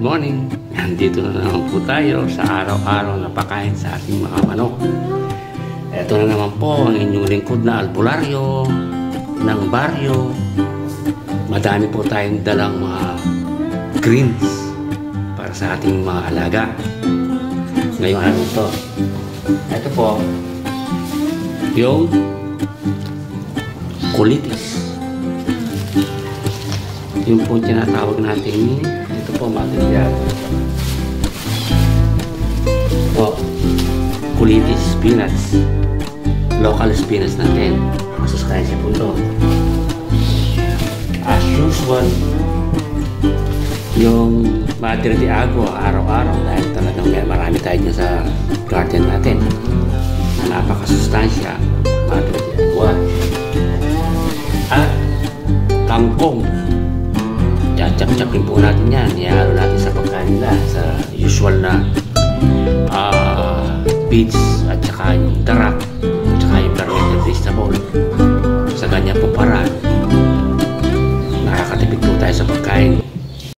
Good morning! Nandito na naman po tayo sa araw-araw na pakain sa ating mga manok. Ito na naman po ang inyong lingkod na albularyo ng baryo. Madami po tayong dalang mga greens para sa ating mga alaga. Ngayong araw ito. Ito po yung colitis. Yung po tinatawag natin, ito po material. Po, colitis spinach. Local spinach natin. Masustansya po ito. As usual, yung Madre de Agua araw-araw dahil talagang may marami tayo dyan sa garden natin. Napakasustansya, Madre de Agua. At kangkong. Chak-chakin po natin yan. Ihalo natin sa pagkain nila sa usual na feeds at saka yung darak.